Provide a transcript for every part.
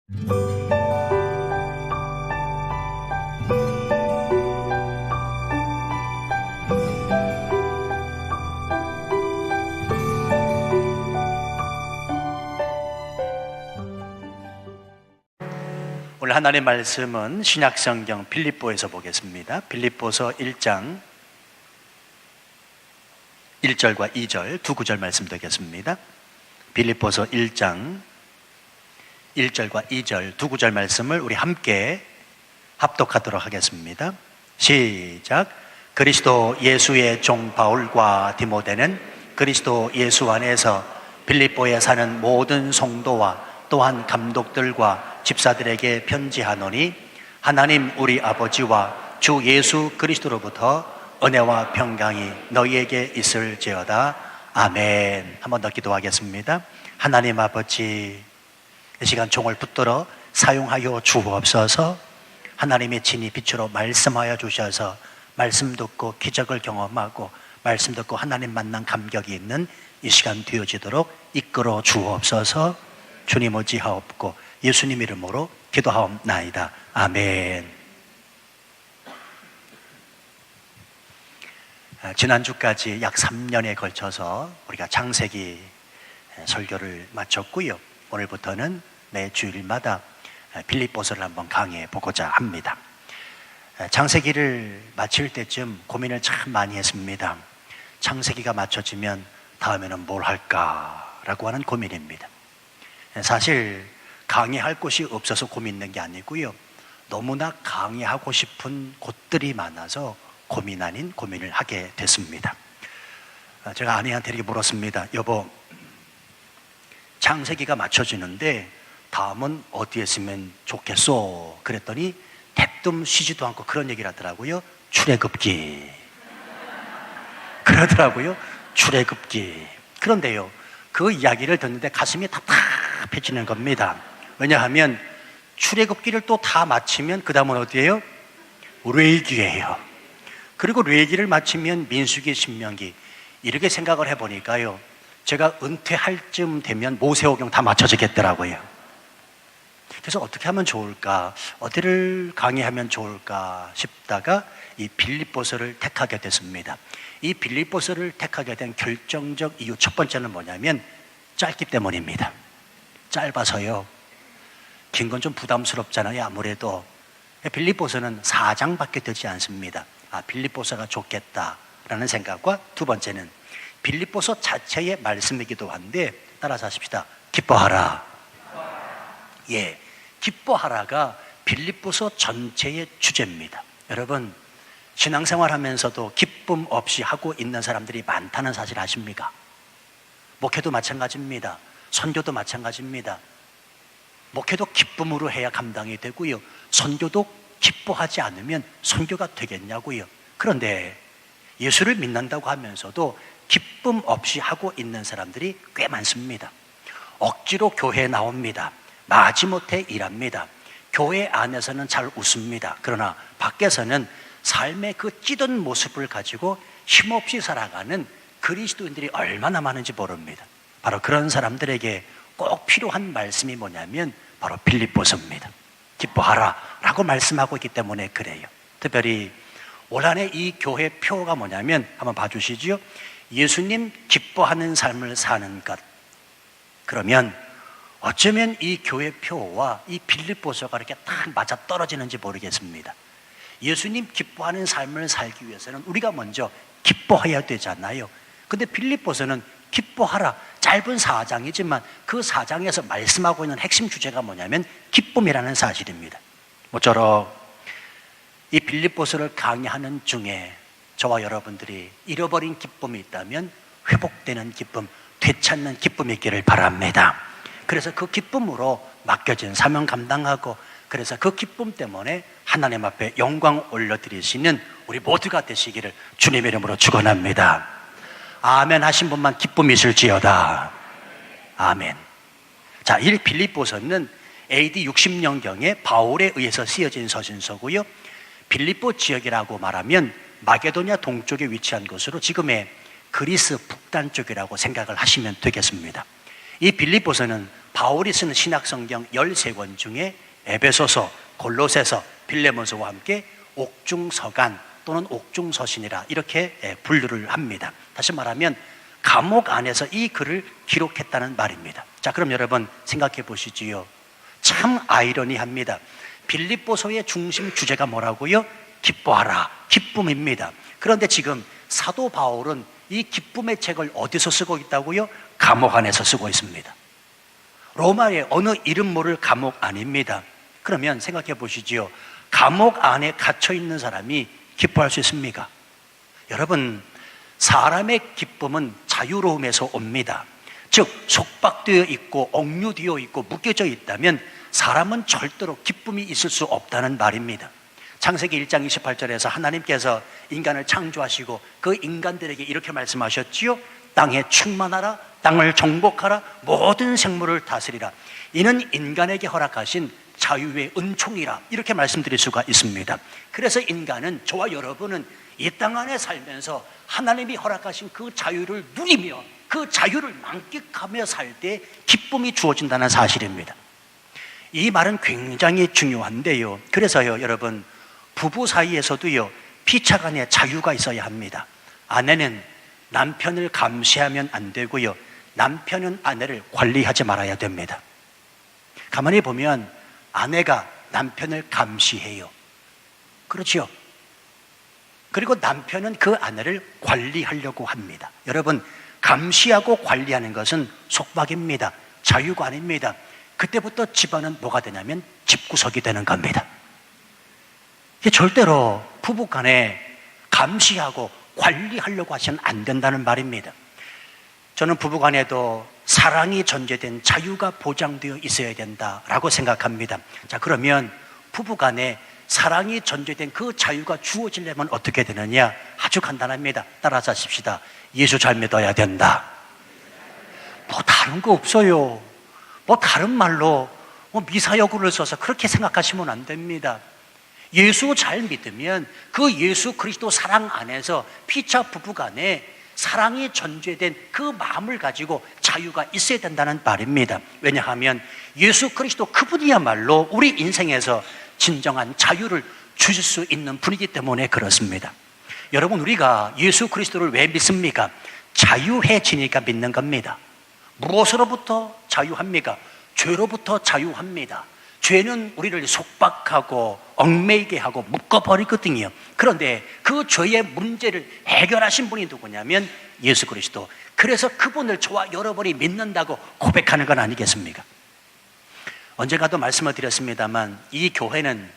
오늘 하나님의 말씀은 신약성경 빌립보에서 보겠습니다. 빌립보서 1장 1절과 2절 두 구절 말씀 되겠습니다. 빌립보서 1장 1절과 2절 두 구절 말씀을 우리 함께 합독하도록 하겠습니다. 시작. 그리스도 예수의 종 바울과 디모데는 그리스도 예수 안에서 빌립보에 사는 모든 성도와 또한 감독들과 집사들에게 편지하노니 하나님 우리 아버지와 주 예수 그리스도로부터 은혜와 평강이 너희에게 있을지어다. 아멘. 한 번 더 기도하겠습니다. 하나님 아버지, 이 시간 종을 붙들어 사용하여 주옵소서. 하나님의 친히 빛으로 말씀하여 주셔서 말씀 듣고 기적을 경험하고 말씀 듣고 하나님 만난 감격이 있는 이 시간 되어지도록 이끌어 주옵소서. 주님 의지하옵고 예수님 이름으로 기도하옵나이다. 아멘. 지난주까지 약 3년에 걸쳐서 우리가 창세기 설교를 마쳤고요. 오늘부터는 매 주일마다 빌립보서를 한번 강의해 보고자 합니다. 창세기를 마칠 때쯤 고민을 참 많이 했습니다. 창세기가 마쳐지면 다음에는 뭘 할까라고 하는 고민입니다. 사실 강의할 곳이 없어서 고민된 게 아니고요. 너무나 강의하고 싶은 곳들이 많아서 고민 아닌 고민을 하게 됐습니다. 제가 아내한테 이렇게 물었습니다. 여보, 창세기가 맞춰지는데 다음은 어디에 쓰면 좋겠소? 그랬더니 대뜸 쉬지도 않고 그런 얘기를 하더라고요. 출애굽기. 그러더라고요. 출애굽기. 그런데요, 그 이야기를 듣는데 가슴이 답답해지는 겁니다. 왜냐하면 출애굽기를 또 다 마치면 그 다음은 어디예요? 레위기예요. 그리고 레위기를 마치면 민수기, 신명기. 이렇게 생각을 해보니까요, 제가 은퇴할 쯤 되면 모세오경 다 맞춰지겠더라고요. 그래서 어떻게 하면 좋을까, 어디를 강의하면 좋을까 싶다가 이 빌립보서를 택하게 됐습니다. 이 빌립보서를 택하게 된 결정적 이유 첫 번째는 뭐냐면 짧기 때문입니다. 짧아서요. 긴 건 좀 부담스럽잖아요. 아무래도 빌립보서는 4장밖에 되지 않습니다. 빌립보서가 좋겠다라는 생각과 두 번째는 빌립보서 자체의 말씀이기도 한데 따라서 하십시다. 기뻐하라. 예, 기뻐하라가 빌립보서 전체의 주제입니다. 여러분, 신앙생활 하면서도 기쁨 없이 하고 있는 사람들이 많다는 사실 아십니까? 목회도 마찬가지입니다. 선교도 마찬가지입니다. 목회도 기쁨으로 해야 감당이 되고요. 선교도 기뻐하지 않으면 선교가 되겠냐고요. 그런데 예수를 믿는다고 하면서도 기쁨 없이 하고 있는 사람들이 꽤 많습니다. 억지로 교회에 나옵니다. 마지못해 일합니다. 교회 안에서는 잘 웃습니다. 그러나 밖에서는 삶의 그 찌든 모습을 가지고 힘없이 살아가는 그리스도인들이 얼마나 많은지 모릅니다. 바로 그런 사람들에게 꼭 필요한 말씀이 뭐냐면 바로 빌립보서입니다. 기뻐하라 라고 말씀하고 있기 때문에 그래요. 특별히 올 한해 이 교회 표가 뭐냐면 한번 봐주시죠. 예수님 기뻐하는 삶을 사는 것. 그러면 어쩌면 이 교회 표와 이 빌립보서가 이렇게 딱 맞아 떨어지는지 모르겠습니다. 예수님 기뻐하는 삶을 살기 위해서는 우리가 먼저 기뻐해야 되잖아요. 근데 빌립보서는 기뻐하라, 짧은 4장이지만 그 4장에서 말씀하고 있는 핵심 주제가 뭐냐면 기쁨이라는 사실입니다. 모쪼록 이 빌립보서를 강의하는 중에 저와 여러분들이 잃어버린 기쁨이 있다면 회복되는 기쁨, 되찾는 기쁨이 있기를 바랍니다. 그래서 그 기쁨으로 맡겨진 사명 감당하고, 그래서 그 기쁨 때문에 하나님 앞에 영광 올려드리시는 우리 모두가 되시기를 주님의 이름으로 축원합니다. 아멘 하신 분만 기쁨이 있을지어다. 아멘. 자, 이 빌립보서는 AD 60년경에 바울에 의해서 쓰여진 서신서고요. 빌립보 지역이라고 말하면 마게도냐 동쪽에 위치한 곳으로 지금의 그리스 북단 쪽이라고 생각을 하시면 되겠습니다. 이 빌립보서는 바울이 쓴 신약성경 13권 중에 에베소서, 골로새서, 빌레몬서와 함께 옥중서간 또는 옥중서신이라 이렇게 분류를 합니다. 다시 말하면 감옥 안에서 이 글을 기록했다는 말입니다. 자, 그럼 여러분 생각해 보시지요. 참 아이러니합니다. 빌립보서의 중심 주제가 뭐라고요? 기뻐하라, 기쁨입니다. 그런데 지금 사도 바울은 이 기쁨의 책을 어디서 쓰고 있다고요? 감옥 안에서 쓰고 있습니다. 로마의 어느 이름 모를 감옥 안입니다. 그러면 생각해 보시지요. 감옥 안에 갇혀 있는 사람이 기뻐할 수 있습니까? 여러분, 사람의 기쁨은 자유로움에서 옵니다. 즉 속박되어 있고 억류되어 있고 묶여져 있다면 사람은 절대로 기쁨이 있을 수 없다는 말입니다. 창세기 1장 28절에서 하나님께서 인간을 창조하시고 그 인간들에게 이렇게 말씀하셨지요. 땅에 충만하라, 땅을 정복하라, 모든 생물을 다스리라. 이는 인간에게 허락하신 자유의 은총이라, 이렇게 말씀드릴 수가 있습니다. 그래서 인간은, 저와 여러분은 이 땅 안에 살면서 하나님이 허락하신 그 자유를 누리며 그 자유를 만끽하며 살 때 기쁨이 주어진다는 사실입니다. 이 말은 굉장히 중요한데요. 그래서요, 여러분, 부부 사이에서도요, 피차간에 자유가 있어야 합니다. 아내는 남편을 감시하면 안 되고요, 남편은 아내를 관리하지 말아야 됩니다. 가만히 보면 아내가 남편을 감시해요. 그렇죠? 그리고 남편은 그 아내를 관리하려고 합니다. 여러분, 감시하고 관리하는 것은 속박입니다. 자유가 아닙니다. 그때부터 집안은 뭐가 되냐면 집구석이 되는 겁니다. 이게 절대로 부부간에 감시하고 관리하려고 하시면 안 된다는 말입니다. 저는 부부간에도 사랑이 전제된 자유가 보장되어 있어야 된다라고 생각합니다. 자, 그러면 부부간에 사랑이 전제된 그 자유가 주어지려면 어떻게 되느냐? 아주 간단합니다. 따라서 하십시다. 예수 잘 믿어야 된다. 뭐 다른 거 없어요. 뭐 다른 말로 미사여구를 써서 그렇게 생각하시면 안 됩니다. 예수 잘 믿으면 그 예수 그리스도 사랑 안에서 피차 부부간에 사랑이 전제된 그 마음을 가지고 자유가 있어야 된다는 말입니다. 왜냐하면 예수 그리스도 그분이야말로 우리 인생에서 진정한 자유를 주실 수 있는 분이기 때문에 그렇습니다. 여러분, 우리가 예수 그리스도를 왜 믿습니까? 자유해지니까 믿는 겁니다. 무엇으로부터 자유합니까? 죄로부터 자유합니다. 죄는 우리를 속박하고 얽매이게 하고 묶어버리거든요. 그런데 그 죄의 문제를 해결하신 분이 누구냐면 예수 그리스도. 그래서 그분을 저와 여러분이 믿는다고 고백하는 건 아니겠습니까? 언젠가도 말씀을 드렸습니다만 이 교회는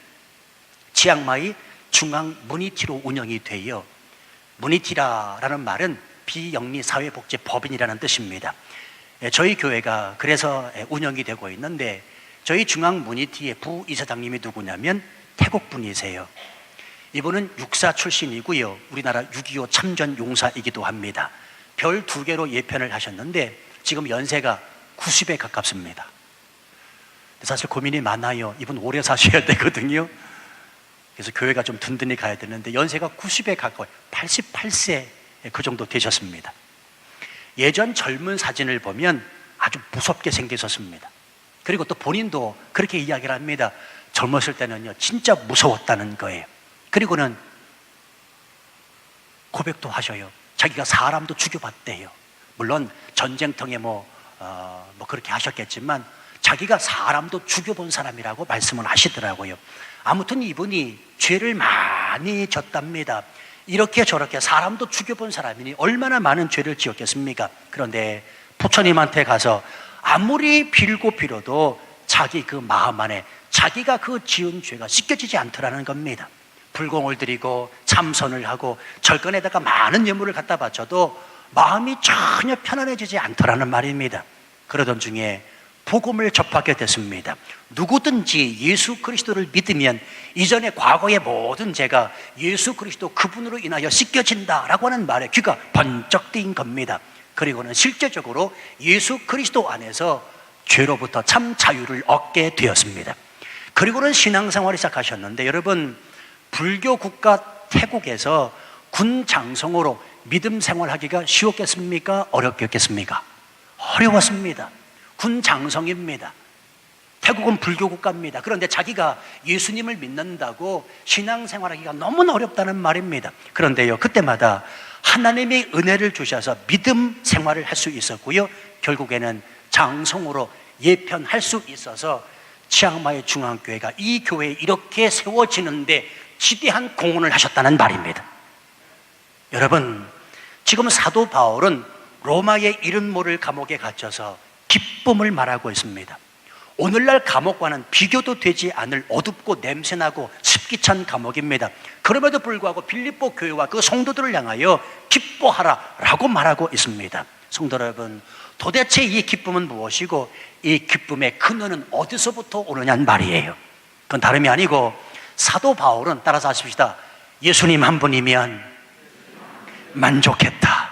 치앙마이 중앙 무니티로 운영이 돼요. 무니티라라는 말은 비영리 사회복지법인이라는 뜻입니다. 저희 교회가 그래서 운영이 되고 있는데 저희 중앙 무니티의 부이사장님이 누구냐면 태국 분이세요. 이분은 육사 출신이고요, 우리나라 6.25 참전 용사이기도 합니다. 별 2개로 예편을 하셨는데 지금 연세가 90에 가깝습니다. 사실 고민이 많아요. 이분 오래 사셔야 되거든요. 그래서 교회가 좀 든든히 가야 되는데 연세가 90에 가까워요. 88세 그 정도 되셨습니다. 예전 젊은 사진을 보면 아주 무섭게 생기셨습니다. 그리고 또 본인도 그렇게 이야기를 합니다. 젊었을 때는요, 진짜 무서웠다는 거예요. 그리고는 고백도 하셔요. 자기가 사람도 죽여봤대요. 물론 전쟁통에 그렇게 하셨겠지만 자기가 사람도 죽여본 사람이라고 말씀을 하시더라고요. 아무튼 이분이 죄를 많이 졌답니다. 이렇게 저렇게 사람도 죽여본 사람이니 얼마나 많은 죄를 지었겠습니까? 그런데 부처님한테 가서 아무리 빌고 빌어도 자기 그 마음 안에 자기가 그 지은 죄가 씻겨지지 않더라는 겁니다. 불공을 드리고 참선을 하고 절간에다가 많은 예물을 갖다 바쳐도 마음이 전혀 편안해지지 않더라는 말입니다. 그러던 중에 복음을 접하게 됐습니다. 누구든지 예수 그리스도를 믿으면 이전에 과거의 모든 죄가 예수 그리스도 그분으로 인하여 씻겨진다라고 하는 말에 귀가 번쩍 뜨인 겁니다. 그리고는 실제적으로 예수 그리스도 안에서 죄로부터 참 자유를 얻게 되었습니다. 그리고는 신앙생활을 시작하셨는데, 여러분, 불교 국가 태국에서 군 장성으로 믿음 생활하기가 쉬웠겠습니까? 어렵겠습니까? 어려웠습니다. 군 장성입니다. 태국은 불교 국가입니다. 그런데 자기가 예수님을 믿는다고 신앙생활하기가 너무나 어렵다는 말입니다. 그런데요, 그때마다 하나님의 은혜를 주셔서 믿음 생활을 할 수 있었고요, 결국에는 장성으로 예편할 수 있어서 치앙마이 중앙교회가 이 교회에 이렇게 세워지는데 지대한 공헌을 하셨다는 말입니다. 여러분, 지금 사도 바울은 로마의 이름 모를 감옥에 갇혀서 기쁨을 말하고 있습니다. 오늘날 감옥과는 비교도 되지 않을 어둡고 냄새나고 습기찬 감옥입니다. 그럼에도 불구하고 빌립보 교회와 그 성도들을 향하여 기뻐하라 라고 말하고 있습니다. 성도 여러분, 도대체 이 기쁨은 무엇이고 이 기쁨의 근원은 어디서부터 오느냐는 말이에요. 그건 다름이 아니고 사도 바울은, 따라서 하십시다, 예수님 한 분이면 만족했다.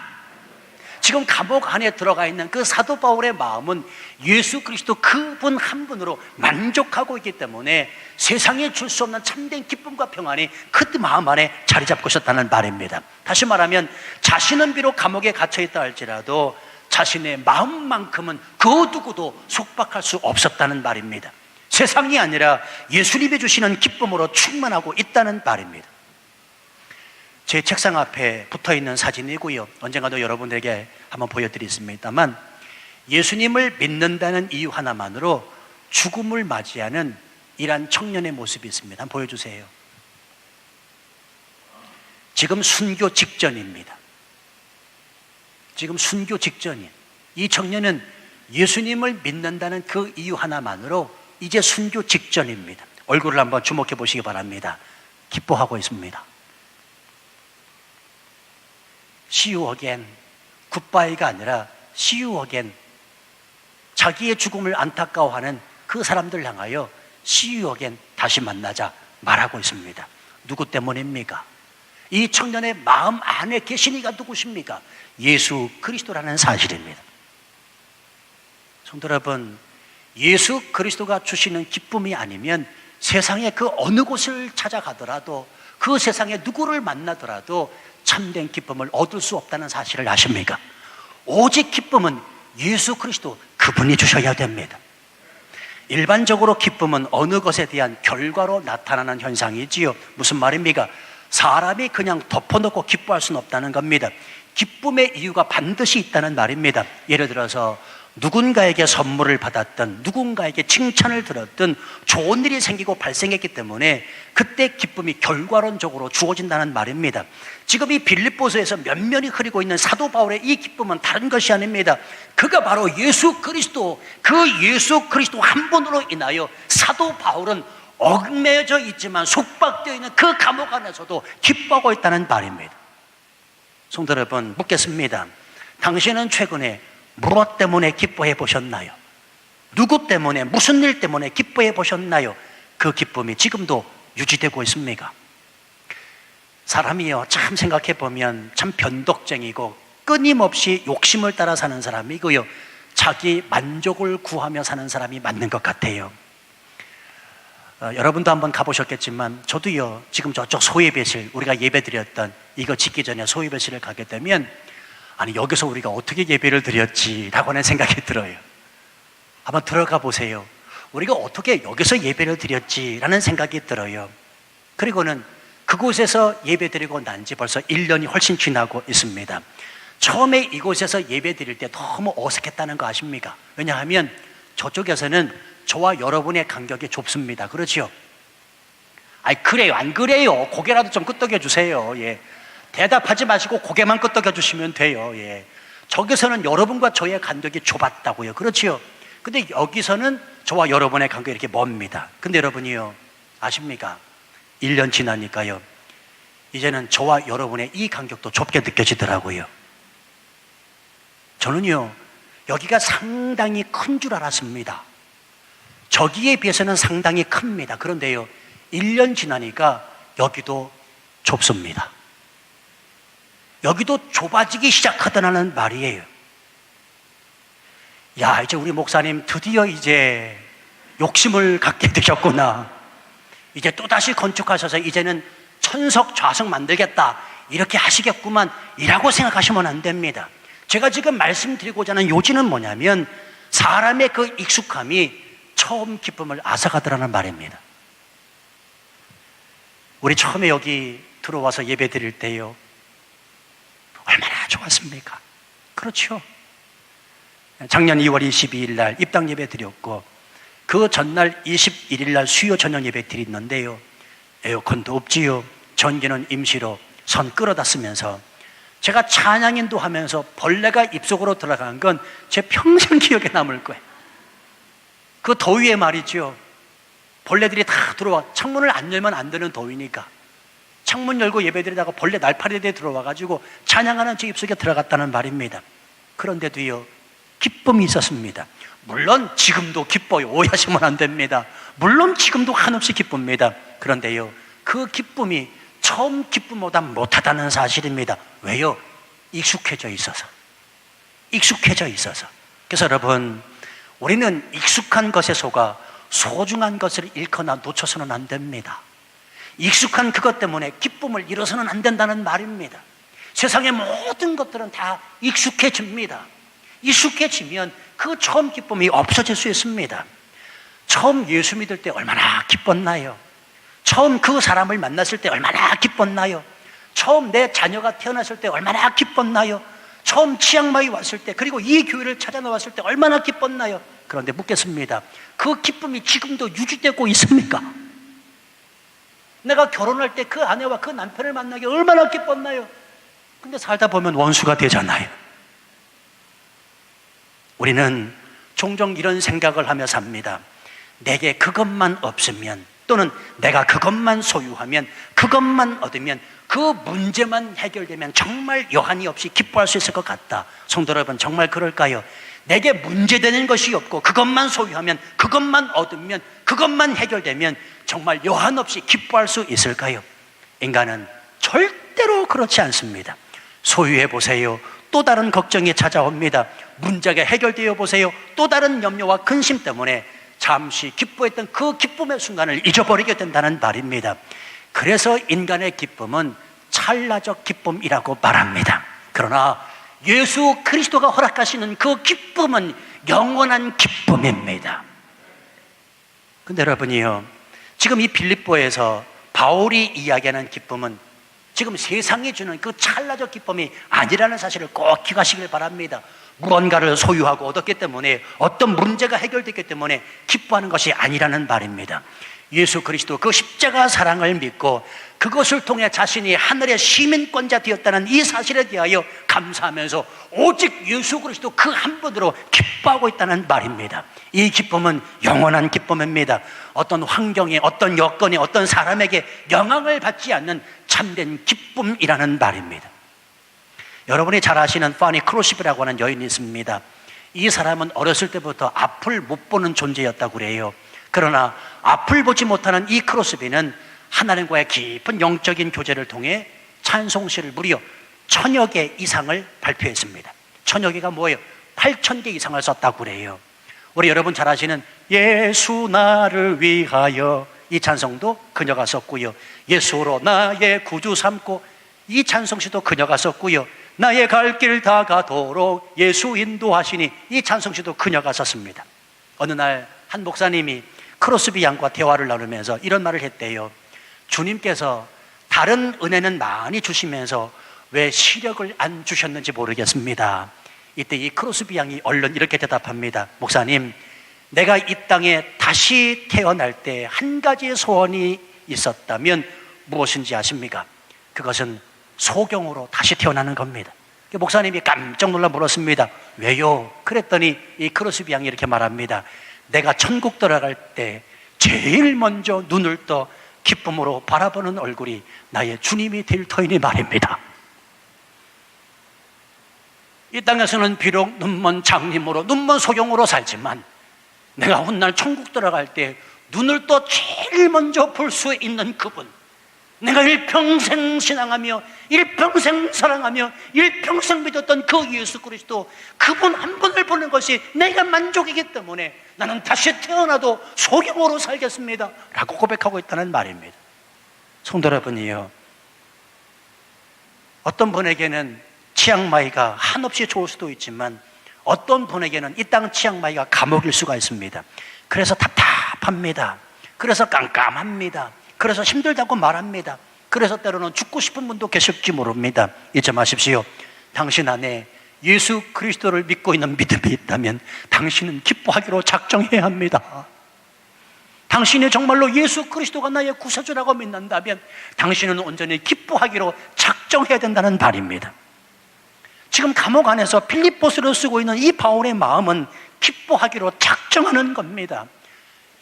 지금 감옥 안에 들어가 있는 그 사도 바울의 마음은 예수 그리스도 그분 한 분으로 만족하고 있기 때문에 세상에 줄 수 없는 참된 기쁨과 평안이 그 마음 안에 자리 잡고 있었다는 말입니다. 다시 말하면 자신은 비록 감옥에 갇혀 있다 할지라도 자신의 마음만큼은 그 누구도 속박할 수 없었다는 말입니다. 세상이 아니라 예수님이 주시는 기쁨으로 충만하고 있다는 말입니다. 제 책상 앞에 붙어있는 사진이고요, 언젠가도 여러분들에게 한번 보여드리겠습니다만, 예수님을 믿는다는 이유 하나만으로 죽음을 맞이하는 이러한 청년의 모습이 있습니다. 한번 보여주세요. 지금 순교 직전입니다. 지금 순교 직전이에요. 이 청년은 예수님을 믿는다는 그 이유 하나만으로 이제 순교 직전입니다. 얼굴을 한번 주목해 보시기 바랍니다. 기뻐하고 있습니다. See you again. 굿바이가 아니라 see you again. 자기의 죽음을 안타까워하는 그 사람들 향하여 see you again, 다시 만나자 말하고 있습니다. 누구 때문입니까? 이 청년의 마음 안에 계신 이가 누구십니까? 예수 그리스도라는 사실입니다. 성도 여러분, 예수 그리스도가 주시는 기쁨이 아니면 세상의 그 어느 곳을 찾아가더라도, 그 세상에 누구를 만나더라도 참된 기쁨을 얻을 수 없다는 사실을 아십니까? 오직 기쁨은 예수 그리스도 그분이 주셔야 됩니다. 일반적으로 기쁨은 어느 것에 대한 결과로 나타나는 현상이지요. 무슨 말입니까? 사람이 그냥 덮어놓고 기뻐할 수는 없다는 겁니다. 기쁨의 이유가 반드시 있다는 말입니다. 예를 들어서 누군가에게 선물을 받았든 누군가에게 칭찬을 들었든 좋은 일이 생기고 발생했기 때문에 그때 기쁨이 결과론적으로 주어진다는 말입니다. 지금 이 빌립보서에서 면면이 흐리고 있는 사도 바울의 이 기쁨은 다른 것이 아닙니다. 그가 바로 예수 그리스도, 그 예수 그리스도 한 분으로 인하여 사도 바울은 얽매여져 있지만 속박되어 있는 그 감옥 안에서도 기뻐하고 있다는 말입니다. 성도 여러분, 묻겠습니다. 당신은 최근에 무엇 때문에 기뻐해 보셨나요? 누구 때문에, 무슨 일 때문에 기뻐해 보셨나요? 그 기쁨이 지금도 유지되고 있습니까? 사람이요, 참 생각해 보면 참 변덕쟁이고 끊임없이 욕심을 따라 사는 사람이고요, 자기 만족을 구하며 사는 사람이 맞는 것 같아요. 여러분도 한번 가보셨겠지만 저도요, 지금 저쪽 소예배실, 우리가 예배드렸던 이거 짓기 전에 소예배실을 가게 되면, 아니 여기서 우리가 어떻게 예배를 드렸지라고 하는 생각이 들어요. 한번 들어가 보세요. 우리가 어떻게 여기서 예배를 드렸지라는 생각이 들어요. 그리고는 그곳에서 예배 드리고 난 지 벌써 1년이 훨씬 지나고 있습니다. 처음에 이곳에서 예배 드릴 때 너무 어색했다는 거 아십니까? 왜냐하면 저쪽에서는 저와 여러분의 간격이 좁습니다. 그렇죠? 아니 그래요, 안 그래요? 고개라도 좀 끄덕여 주세요. 예. 대답하지 마시고 고개만 끄덕여 주시면 돼요. 예. 저기서는 여러분과 저의 간격이 좁았다고요. 그렇죠? 근데 여기서는 저와 여러분의 간격이 이렇게 멉니다. 근데 여러분이요, 아십니까? 1년 지나니까요, 이제는 저와 여러분의 이 간격도 좁게 느껴지더라고요. 저는요, 여기가 상당히 큰 줄 알았습니다. 저기에 비해서는 상당히 큽니다. 그런데요, 1년 지나니까 여기도 좁습니다. 여기도 좁아지기 시작하더라는 말이에요. 야, 이제 우리 목사님 드디어 이제 욕심을 갖게 되셨구나. 이제 또다시 건축하셔서 이제는 천석 좌석 만들겠다, 이렇게 하시겠구만 이라고 생각하시면 안 됩니다. 제가 지금 말씀드리고자 하는 요지는 뭐냐면, 사람의 그 익숙함이 처음 기쁨을 앗아가더라는 말입니다. 우리 처음에 여기 들어와서 예배 드릴 때요, 얼마나 좋았습니까? 그렇죠. 작년 2월 22일 날 입당 예배 드렸고, 그 전날 21일 날 수요 저녁 예배 드렸는데요, 에어컨도 없지요. 전기는 임시로 선 끌어다 쓰면서 제가 찬양인도 하면서 벌레가 입속으로 들어간 건 제 평생 기억에 남을 거예요. 그 더위에 말이죠, 벌레들이 다 들어와. 창문을 안 열면 안 되는 더위니까 창문 열고 예배드리다가 벌레 날파리들이 들어와가지고 찬양하는 제 입속에 들어갔다는 말입니다. 그런데도요, 기쁨이 있었습니다. 물론 지금도 기뻐요. 오해하시면 안 됩니다. 물론 지금도 한없이 기쁩니다. 그런데요, 그 기쁨이 처음 기쁨보다 못하다는 사실입니다. 왜요? 익숙해져 있어서. 익숙해져 있어서. 그래서 여러분, 우리는 익숙한 것에 속아 소중한 것을 잃거나 놓쳐서는 안 됩니다. 익숙한 그것 때문에 기쁨을 잃어서는 안 된다는 말입니다. 세상의 모든 것들은 다 익숙해집니다. 익숙해지면 그 처음 기쁨이 없어질 수 있습니다. 처음 예수 믿을 때 얼마나 기뻤나요? 처음 그 사람을 만났을 때 얼마나 기뻤나요? 처음 내 자녀가 태어났을 때 얼마나 기뻤나요? 처음 치앙마이 왔을 때, 그리고 이 교회를 찾아 나왔을 때 얼마나 기뻤나요? 그런데 묻겠습니다. 그 기쁨이 지금도 유지되고 있습니까? 내가 결혼할 때 그 아내와 그 남편을 만나기 얼마나 기뻤나요? 근데 살다 보면 원수가 되잖아요. 우리는 종종 이런 생각을 하며 삽니다. 내게 그것만 없으면, 또는 내가 그것만 소유하면, 그것만 얻으면, 그 문제만 해결되면 정말 여한이 없이 기뻐할 수 있을 것 같다. 성도 여러분, 정말 그럴까요? 내게 문제되는 것이 없고 그것만 소유하면, 그것만 얻으면, 그것만 해결되면 정말 여한 없이 기뻐할 수 있을까요? 인간은 절대로 그렇지 않습니다. 소유해 보세요. 또 다른 걱정이 찾아옵니다. 문제가 해결되어 보세요. 또 다른 염려와 근심 때문에 잠시 기뻐했던 그 기쁨의 순간을 잊어버리게 된다는 말입니다. 그래서 인간의 기쁨은 찰나적 기쁨이라고 말합니다. 그러나 예수 그리스도가 허락하시는 그 기쁨은 영원한 기쁨입니다. 근데 여러분이요, 지금 이 빌립보에서 바울이 이야기하는 기쁨은 지금 세상이 주는 그 찰나적 기쁨이 아니라는 사실을 꼭 기억하시길 바랍니다. 무언가를 소유하고 얻었기 때문에, 어떤 문제가 해결됐기 때문에 기뻐하는 것이 아니라는 말입니다. 예수 그리스도 그 십자가 사랑을 믿고 그것을 통해 자신이 하늘의 시민권자 되었다는 이 사실에 대하여 감사하면서 오직 예수 그리스도 그 한 분으로 기뻐하고 있다는 말입니다. 이 기쁨은 영원한 기쁨입니다. 어떤 환경에, 어떤 여건에, 어떤 사람에게 영향을 받지 않는 참된 기쁨이라는 말입니다. 여러분이 잘 아시는 파니 크로시비라고 하는 여인이 있습니다. 이 사람은 어렸을 때부터 앞을 못 보는 존재였다고 그래요. 그러나 앞을 보지 못하는 이 크로스비는 하나님과의 깊은 영적인 교제를 통해 찬송시를 무려 1000여 개 이상을 발표했습니다. 1000여 개가 뭐예요? 8000개 이상을 썼다고 그래요. 우리 여러분 잘 아시는 예수 나를 위하여, 이 찬송도 그녀가 썼고요. 예수로 나의 구주 삼고, 이 찬송시도 그녀가 썼고요. 나의 갈 길 다 가도록 예수 인도하시니, 이 찬송시도 그녀가 썼습니다. 어느 날 한 목사님이 크로스비 양과 대화를 나누면서 이런 말을 했대요. 주님께서 다른 은혜는 많이 주시면서 왜 시력을 안 주셨는지 모르겠습니다. 이때 이 크로스비 양이 얼른 이렇게 대답합니다. 목사님, 내가 이 땅에 다시 태어날 때 한 가지 소원이 있었다면 무엇인지 아십니까? 그것은 소경으로 다시 태어나는 겁니다. 목사님이 깜짝 놀라 물었습니다. 왜요? 그랬더니 이 크로스비 양이 이렇게 말합니다. 내가 천국 들어갈 때 제일 먼저 눈을 떠 기쁨으로 바라보는 얼굴이 나의 주님이 될 터이니 말입니다. 이 땅에서는 비록 눈먼 장님으로, 눈먼 소경으로 살지만 내가 훗날 천국 들어갈 때 눈을 떠 제일 먼저 볼 수 있는 그분, 내가 일평생 신앙하며 일평생 사랑하며 일평생 믿었던 그 예수 그리스도, 그분 한 분을 보는 것이 내가 만족이기 때문에 나는 다시 태어나도 소경으로 살겠습니다 라고 고백하고 있다는 말입니다. 성도 여러분이요, 어떤 분에게는 치앙마이가 한없이 좋을 수도 있지만 어떤 분에게는 이 땅 치앙마이가 감옥일 수가 있습니다. 그래서 답답합니다. 그래서 깜깜합니다. 그래서 힘들다고 말합니다. 그래서 때로는 죽고 싶은 분도 계실지 모릅니다. 잊지 마십시오. 당신 안에 예수 그리스도를 믿고 있는 믿음이 있다면 당신은 기뻐하기로 작정해야 합니다. 당신이 정말로 예수 그리스도가 나의 구세주라고 믿는다면 당신은 온전히 기뻐하기로 작정해야 된다는 말입니다. 지금 감옥 안에서 빌립보서를 쓰고 있는 이 바울의 마음은 기뻐하기로 작정하는 겁니다.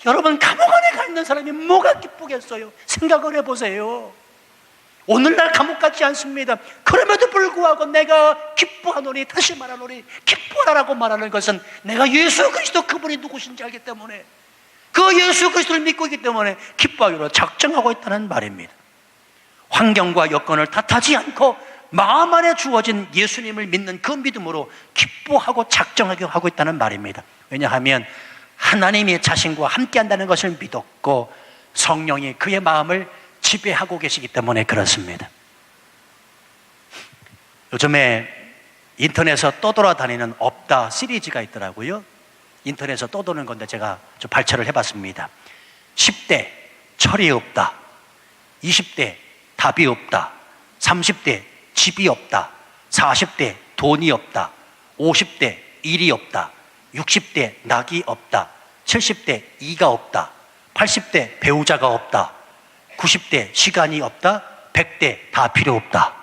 여러분, 감옥 안에 가 있는 사람이 뭐가 기쁘겠어요? 생각을 해보세요. 오늘날 감옥 같지 않습니다. 그럼에도 불구하고 내가 기뻐하노니, 다시 말하노니 기뻐하라고 말하는 것은 내가 예수 그리스도 그분이 누구신지 알기 때문에, 그 예수 그리스도를 믿고 있기 때문에 기뻐하기로 작정하고 있다는 말입니다. 환경과 여건을 탓하지 않고 마음 안에 주어진 예수님을 믿는 그 믿음으로 기뻐하고 작정하게 하고 있다는 말입니다. 왜냐하면 하나님이 자신과 함께 한다는 것을 믿었고 성령이 그의 마음을 지배하고 계시기 때문에 그렇습니다. 요즘에 인터넷에서 떠돌아다니는 없다 시리즈가 있더라고요. 인터넷에서 떠도는 건데 제가 좀 발췌를 해봤습니다. 10대 철이 없다, 20대 답이 없다, 30대 집이 없다, 40대 돈이 없다, 50대 일이 없다, 60대 낙이 없다, 70대 이가 없다, 80대 배우자가 없다, 90대 시간이 없다, 100대 다 필요 없다.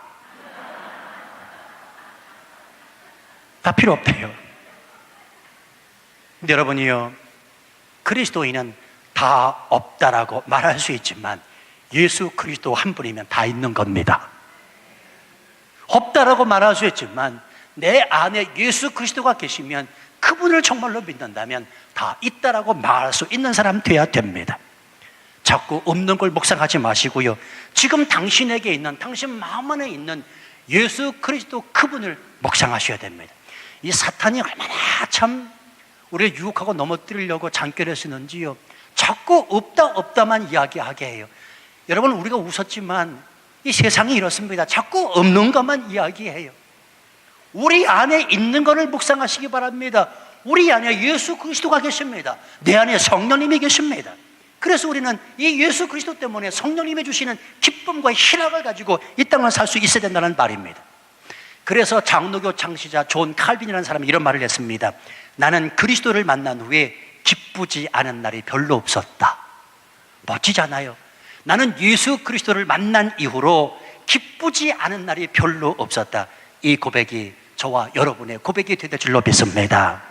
다 필요 없대요. 근데 여러분이요, 그리스도인은 다 없다라고 말할 수 있지만 예수 그리스도 한 분이면 다 있는 겁니다. 없다라고 말할 수 있지만 내 안에 예수 그리스도가 계시면, 그분을 정말로 믿는다면 다 있다라고 말할 수 있는 사람 돼야 됩니다. 자꾸 없는 걸 묵상하지 마시고요, 지금 당신에게 있는, 당신 마음 안에 있는 예수 그리스도 그분을 묵상하셔야 됩니다. 이 사탄이 얼마나 참 우리를 유혹하고 넘어뜨리려고 장결을 쓰는지요, 자꾸 없다만 이야기하게 해요. 여러분, 우리가 웃었지만 이 세상이 이렇습니다. 자꾸 없는 것만 이야기해요. 우리 안에 있는 것을 묵상하시기 바랍니다. 우리 안에 예수 그리스도가 계십니다. 내 안에 성령님이 계십니다. 그래서 우리는 이 예수 그리스도 때문에 성령님이 주시는 기쁨과 희락을 가지고 이 땅을 살 수 있어야 된다는 말입니다. 그래서 장로교 창시자 존 칼빈이라는 사람이 이런 말을 했습니다. 나는 그리스도를 만난 후에 기쁘지 않은 날이 별로 없었다. 멋지잖아요. 나는 예수 그리스도를 만난 이후로 기쁘지 않은 날이 별로 없었다. 이 고백이 저와 여러분의 고백이 될 줄로 믿습니다.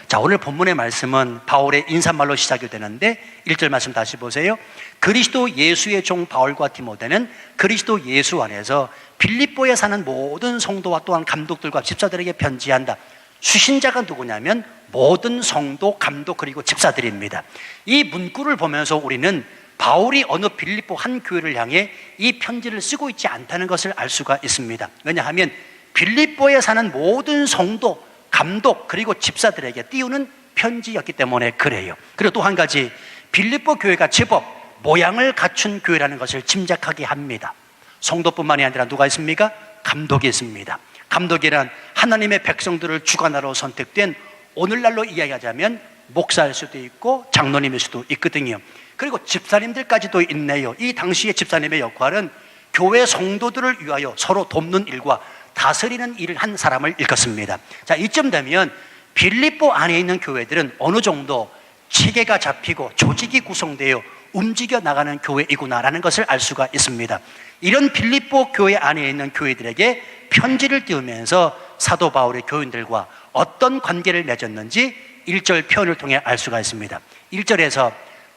자, 오늘 본문의 말씀은 바울의 인사말로 시작이 되는데 1절 말씀 다시 보세요. 그리스도 예수의 종 바울과 디모데는 그리스도 예수 안에서 빌립보에 사는 모든 성도와 또한 감독들과 집사들에게 편지한다. 수신자가 누구냐면 모든 성도, 감독, 그리고 집사들입니다. 이 문구를 보면서 우리는 바울이 어느 빌립보 한 교회를 향해 이 편지를 쓰고 있지 않다는 것을 알 수가 있습니다. 왜냐하면 빌립보에 사는 모든 성도, 감독, 그리고 집사들에게 띄우는 편지였기 때문에 그래요. 그리고 또 한 가지, 빌립보 교회가 제법 모양을 갖춘 교회라는 것을 짐작하게 합니다. 성도뿐만이 아니라 누가 있습니까? 감독이 있습니다. 감독이란 하나님의 백성들을 주관하러 선택된, 오늘날로 이야기하자면 목사일 수도 있고 장로님일 수도 있거든요. 그리고 집사님들까지도 있네요. 이 당시의 집사님의 역할은 교회 성도들을 위하여 서로 돕는 일과 다스리는 일을 한 사람을 일컫습니다. 자, 이쯤 되면 빌립보 안에 있는 교회들은 어느 정도 체계가 잡히고 조직이 구성되어 움직여 나가는 교회이구나라는 것을 알 수가 있습니다. 이런 빌립보 교회 안에 있는 교회들에게 편지를 띄우면서 사도 바울의 교인들과 어떤 관계를 맺었는지 1절 표현을 통해 알 수가 있습니다. 1절에서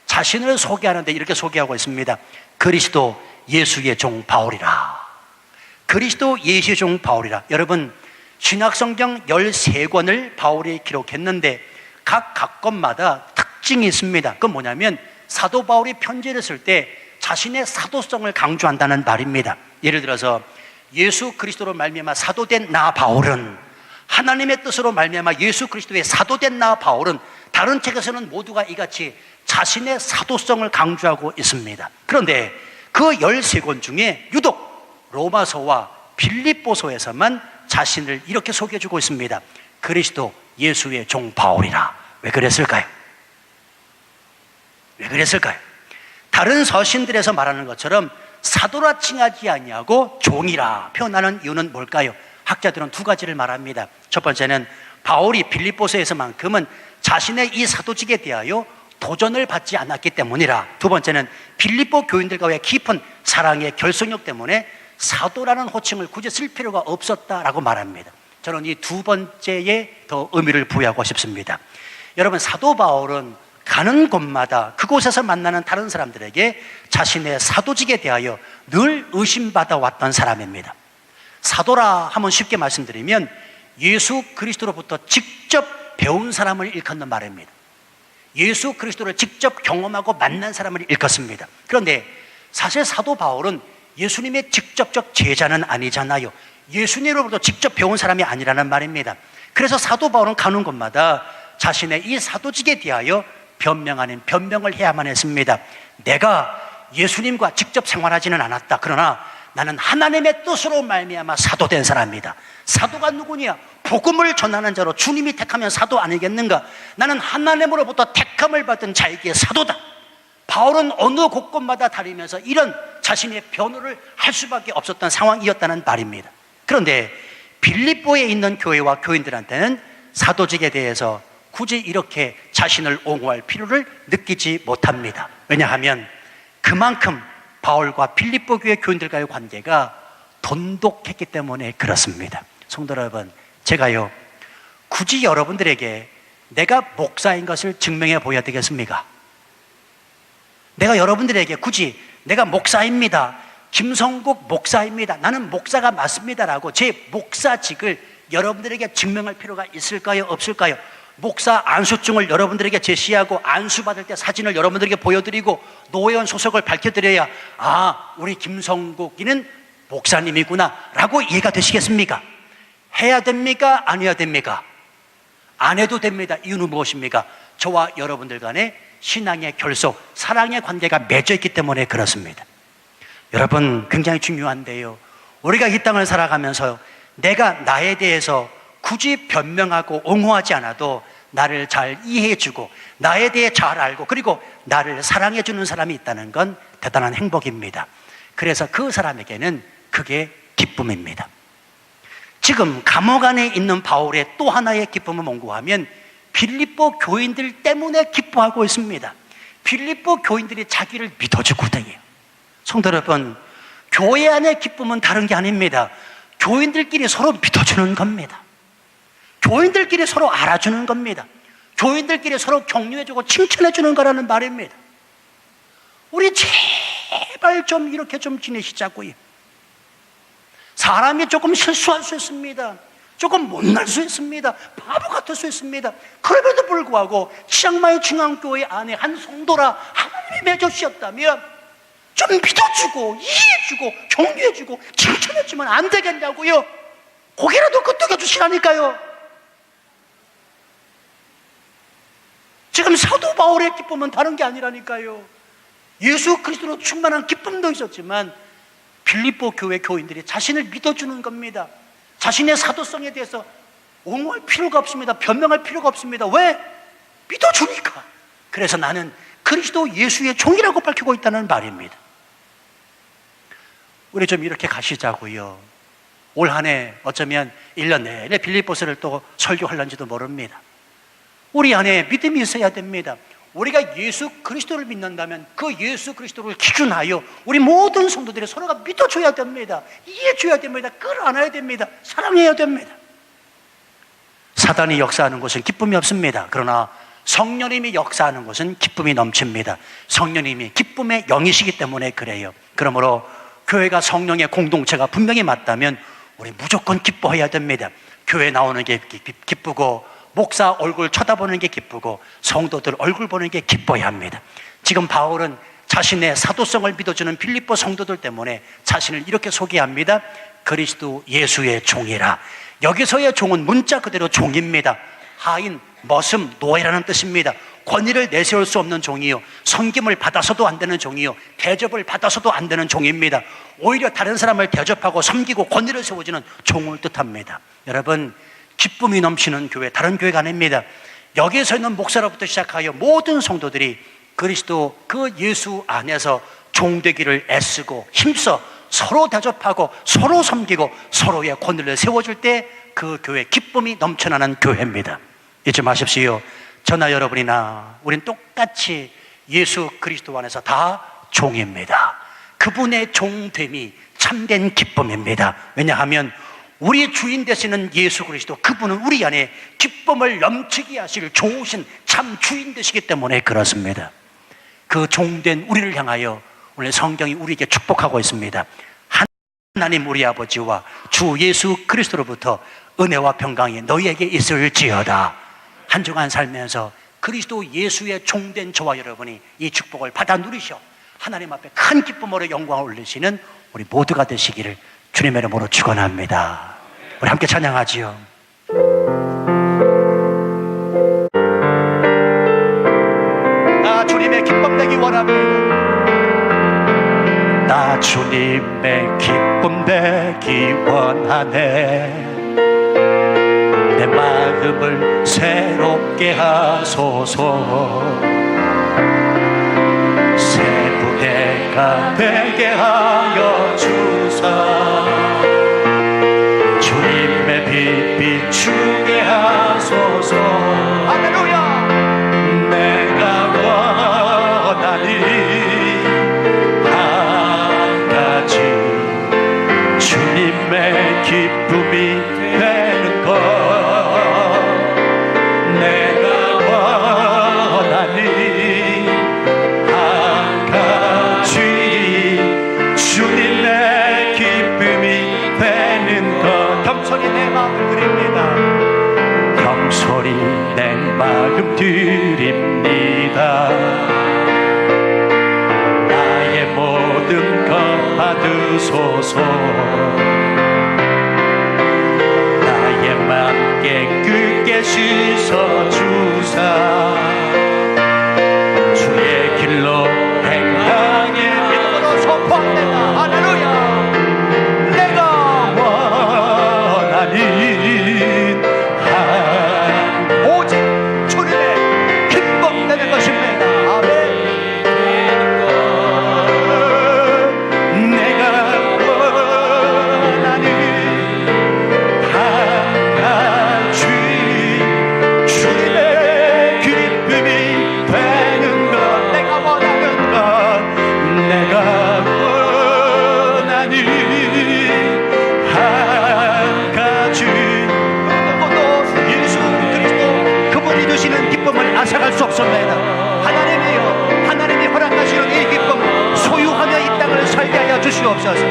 자신을 소개하는데 이렇게 소개하고 있습니다. 그리스도 예수의 종 바울이라. 그리스도 예수의 종 바울이라. 여러분, 신약성경 13권을 바울이 기록했는데 각 권마다 특징이 있습니다. 그건 뭐냐면 사도 바울이 편지를 쓸 때 자신의 사도성을 강조한다는 말입니다. 예를 들어서 예수 그리스도로 말미암아 사도된 나 바울은, 하나님의 뜻으로 말미암아 예수 그리스도의 사도된 나 바울은, 다른 책에서는 모두가 이같이 자신의 사도성을 강조하고 있습니다. 그런데 그 13권 중에 유독 로마서와 빌립보서에서만 자신을 이렇게 소개해주고 있습니다. 그리스도 예수의 종 바울이라. 왜 그랬을까요? 왜 그랬을까요? 다른 서신들에서 말하는 것처럼 사도라 칭하지 아니하고 종이라 표현하는 이유는 뭘까요? 학자들은 두 가지를 말합니다. 첫 번째는 바울이 빌립보서에서만큼은 자신의 이 사도직에 대하여 도전을 받지 않았기 때문이라. 두 번째는 빌립보 교인들과의 깊은 사랑의 결속력 때문에 사도라는 호칭을 굳이 쓸 필요가 없었다라고 말합니다. 저는 이 두 번째에 더 의미를 부여하고 싶습니다. 여러분, 사도 바울은 가는 곳마다 그곳에서 만나는 다른 사람들에게 자신의 사도직에 대하여 늘 의심받아 왔던 사람입니다. 사도라 하면 쉽게 말씀드리면 예수 그리스도로부터 직접 배운 사람을 일컫는 말입니다. 예수 그리스도를 직접 경험하고 만난 사람을 일컫습니다. 그런데 사실 사도 바울은 예수님의 직접적 제자는 아니잖아요. 예수님으로부터 직접 배운 사람이 아니라는 말입니다. 그래서 사도 바울은 가는 곳마다 자신의 이 사도직에 대하여 변명 아닌 변명을 해야만 했습니다. 내가 예수님과 직접 생활하지는 않았다. 그러나 나는 하나님의 뜻으로 말미암아 사도된 사람이다. 사도가 누구냐? 복음을 전하는 자로 주님이 택하면 사도 아니겠는가? 나는 하나님으로부터 택함을 받은 자에게 사도다. 바울은 어느 곳곳마다 다니면서 이런 자신의 변호를 할 수밖에 없었던 상황이었다는 말입니다. 그런데 빌립보에 있는 교회와 교인들한테는 사도직에 대해서 굳이 이렇게 자신을 옹호할 필요를 느끼지 못합니다. 왜냐하면 그만큼 바울과 빌립보 교회 교인들과의 관계가 돈독했기 때문에 그렇습니다. 성도 여러분, 제가요 굳이 여러분들에게 내가 목사인 것을 증명해 보여야 되겠습니까? 내가 여러분들에게 굳이 내가 목사입니다, 김성국 목사입니다, 나는 목사가 맞습니다라고 제 목사직을 여러분들에게 증명할 필요가 있을까요? 없을까요? 목사 안수증을 여러분들에게 제시하고 안수받을 때 사진을 여러분들에게 보여드리고 노회원 소속을 밝혀드려야 우리 김성국이는 목사님이구나 라고 이해가 되시겠습니까? 해야 됩니까? 안 해야 됩니까? 안 해도 됩니다. 이유는 무엇입니까? 저와 여러분들 간의 신앙의 결속, 사랑의 관계가 맺어 있기 때문에 그렇습니다. 여러분, 굉장히 중요한데요, 우리가 이 땅을 살아가면서 내가 나에 대해서 굳이 변명하고 옹호하지 않아도 나를 잘 이해해주고 나에 대해 잘 알고 그리고 나를 사랑해주는 사람이 있다는 건 대단한 행복입니다. 그래서 그 사람에게는 그게 기쁨입니다. 지금 감옥 안에 있는 바울의 또 하나의 기쁨을 뭔고하면 빌립보 교인들 때문에 기뻐하고 있습니다. 빌립보 교인들이 자기를 믿어주거든요. 성도 여러분, 교회 안의 기쁨은 다른 게 아닙니다. 교인들끼리 서로 믿어주는 겁니다. 교인들끼리 서로 알아주는 겁니다. 교인들끼리 서로 격려해주고 칭찬해주는 거라는 말입니다. 우리 제발 좀 이렇게 좀 지내시자고요. 사람이 조금 실수할 수 있습니다. 조금 못날 수 있습니다. 바보 같을 수 있습니다. 그럼에도 불구하고 치앙마이 중앙교회 안에 한 성도라 하나님이 맺어주셨다면 좀 믿어주고 이해해주고 격려해주고 칭찬해주면 안 되겠냐고요. 고개라도 끄덕여 주시라니까요. 지금 사도 바울의 기쁨은 다른 게 아니라니까요. 예수 그리스도로 충만한 기쁨도 있었지만 빌립보 교회 교인들이 자신을 믿어주는 겁니다. 자신의 사도성에 대해서 옹호할 필요가 없습니다. 변명할 필요가 없습니다. 왜? 믿어주니까. 그래서 나는 그리스도 예수의 종이라고 밝히고 있다는 말입니다. 우리 좀 이렇게 가시자고요. 올 한 해 어쩌면 1년 내내 빌립보서를 또 설교할런지도 모릅니다. 우리 안에 믿음이 있어야 됩니다. 우리가 예수 그리스도를 믿는다면 그 예수 그리스도를 기준하여 우리 모든 성도들이 서로가 믿어줘야 됩니다. 이해해줘야 됩니다. 끌어안아야 됩니다. 사랑해야 됩니다. 사단이 역사하는 곳은 기쁨이 없습니다. 그러나 성령님이 역사하는 곳은 기쁨이 넘칩니다. 성령님이 기쁨의 영이시기 때문에 그래요. 그러므로 교회가 성령의 공동체가 분명히 맞다면 우리 무조건 기뻐해야 됩니다. 교회 나오는 게 기쁘고 목사 얼굴 쳐다보는 게 기쁘고 성도들 얼굴 보는 게 기뻐야 합니다. 지금 바울은 자신의 사도성을 믿어주는 빌립보 성도들 때문에 자신을 이렇게 소개합니다. 그리스도 예수의 종이라. 여기서의 종은 문자 그대로 종입니다. 하인, 머슴, 노예라는 뜻입니다. 권위를 내세울 수 없는 종이요, 섬김을 받아서도 안 되는 종이요, 대접을 받아서도 안 되는 종입니다. 오히려 다른 사람을 대접하고 섬기고 권위를 세워주는 종을 뜻합니다. 여러분, 기쁨이 넘치는 교회, 다른 교회가 아닙니다. 여기서 있는 목사로부터 시작하여 모든 성도들이 그리스도 그 예수 안에서 종되기를 애쓰고 힘써 서로 대접하고 서로 섬기고 서로의 권위를 세워줄 때 그 교회 기쁨이 넘쳐나는 교회입니다. 잊지 마십시오. 저나 여러분이나 우린 똑같이 예수 그리스도 안에서 다 종입니다. 그분의 종됨이 참된 기쁨입니다. 왜냐하면 우리 주인 되시는 예수 그리스도, 그분은 우리 안에 기쁨을 넘치게 하실 좋으신 참 주인 되시기 때문에 그렇습니다. 그 종된 우리를 향하여 오늘 성경이 우리에게 축복하고 있습니다. 하나님 우리 아버지와 주 예수 그리스도로부터 은혜와 평강이 너희에게 있을지어다. 한 주간 살면서 그리스도 예수의 종된 저와 여러분이 이 축복을 받아 누리셔 하나님 앞에 큰 기쁨으로 영광을 올리시는 우리 모두가 되시기를 주님의 이름으로 축원합니다. 우리 함께 찬양하지요. 나 주님의 기쁨 되기 원합니다. 나 주님의 기쁨 되기 원하네. 내 마음을 새롭게 하소서. 새 부대가 되게 하여 주사. 주님의 빛 비추게 하소서. 할렐루야. 내가 원하니 한 가지 주님의 기쁨이 되는 것. 내가 원하니 한 가지 주님의 기쁨이 되는 것. 겸손히 내 마음을 드립니다. 겸손히 내 마음 드립니다. 나의 모든 것 받으소서. 나의 맘 깨끗게 씻어주사. 주의 길로 행하게 믿음으로 선포합니다. 할렐루야. 내가 원하니 오직 주님의 기쁨 되는 것입니다. 아멘. 내가 원하니 한 가지 주님의 기쁨이 되는 것. 내가 원하는 것. 내가 원하니 한 가지. 누구도 예수 그리스도 그분이 주시는 기쁨을 앗아갈 수 없습니다. 하나님이여, 하나님이 허락하시는 이 기쁨 소유하며 이 땅을 살게 하여 주시옵소서.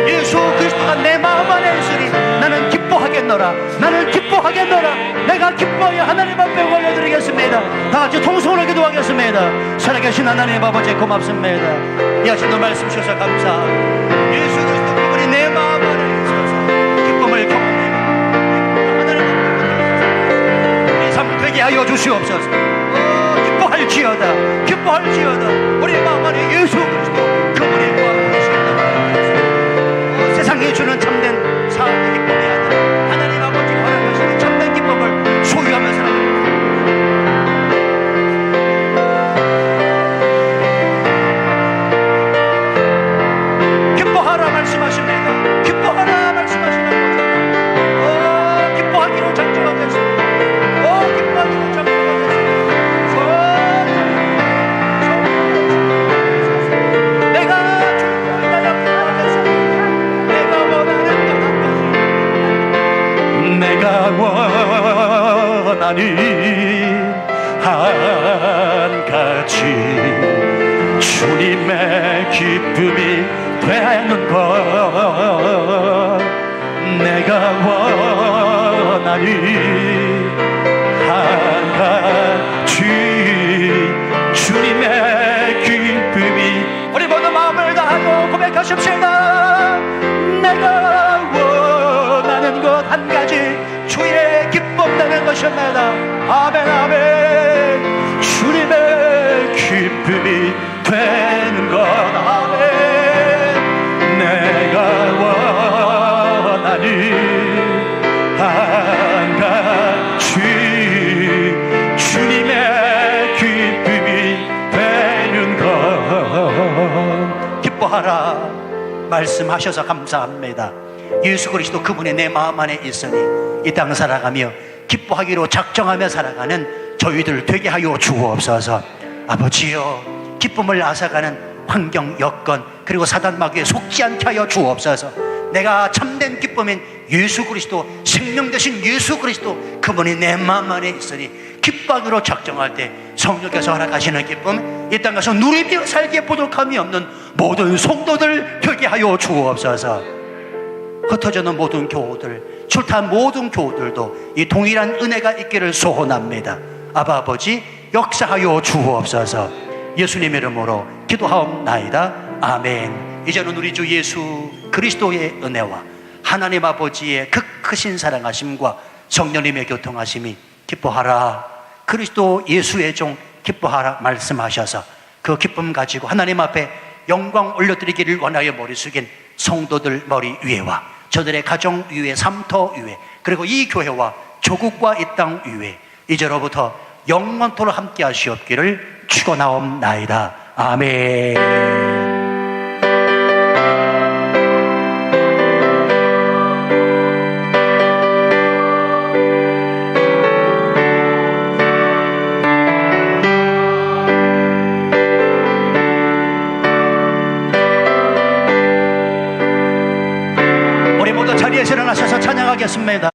예수 그리스도가 내 마음 안에 있으니 나는 기뻐하겠노라. 나는 기뻐하겠노라. 내가 기뻐하여 하나님 앞에 올려드리겠습니다. 다 같이 통성으로 기도하겠습니다. 살아계신 하나님 아버지 고맙습니다. 이 아침도 말씀 주셔서 감사하고 예수 그리스도 그분이 내 마음 안에 있어서 기쁨을 경험하고 하나님 앞에 이 삶 되게 하여 주시옵소서. 기뻐할지어다. 기뻐할지어다. 우리 마음 안에 예수 그리스도 그분이 무함하시겠다. 세상에 주는 참된 삶의 기쁨이 아니라 하나님 아버지가 허락하시는 참된 기쁨을 소유하며 살아갑니다. 기뻐하라 말씀하십니다. 기뻐하라 말씀하시는 거죠. 기뻐하기로 작정하겠습니다. 기뻐하기로 작정하겠습니다. 내가 주님을 위하여 기뻐하겠습니다. 내가 원하는 내가 원하니 한 가지 주님의 기쁨이 되는 것. 내가 원하니 한 가지 주님의 기쁨이. 우리 모두 마음을 다하고 고백하십시다. 내가 원하는 것 한 가지 주의 기쁨 되는 것입니다. 아멘 아멘. 주님의 기쁨이 되는 것. 아멘. 내가 원하니 한 가지 기뻐하라 말씀하셔서 감사합니다. 예수 그리스도 그분이 내 마음 안에 있으니 이 땅 살아가며 기뻐하기로 작정하며 살아가는 저희들 되게 하여 주옵소서. 아버지여, 기쁨을 앗아가는 환경, 여건, 그리고 사단 마귀에 속지 않게 하여 주옵소서. 내가 참된 기쁨인 예수 그리스도, 생명 되신 예수 그리스도 그분이 내 마음 안에 있으니 기뻐하기로 작정할 때 성령께서 허락하시는 기쁨, 이 땅 가서 누리며 살기에 부족함이 없는 모든 성도들 되게 하여 주옵소서. 흩어져는 모든 교우들, 출타한 모든 교우들도 이 동일한 은혜가 있기를 소원합니다. 아바 아버지, 역사하여 주옵소서. 예수님의 이름으로 기도하옵나이다. 아멘. 이제는 우리 주 예수 그리스도의 은혜와 하나님 아버지의 그 크신 사랑하심과 성령님의 교통하심이, 기뻐하라 그리스도 예수의 종 기뻐하라 말씀하셔서 그 기쁨 가지고 하나님 앞에 영광 올려드리기를 원하여 머리 숙인 성도들 머리 위에와 저들의 가정 위에, 삶터 위에, 그리고 이 교회와 조국과 이 땅 위에 이제로부터 영원토록 함께 하시옵기를 축원하옵나이다. 아멘. 우리 모두 자리에서 일어나셔서 찬양하겠습니다.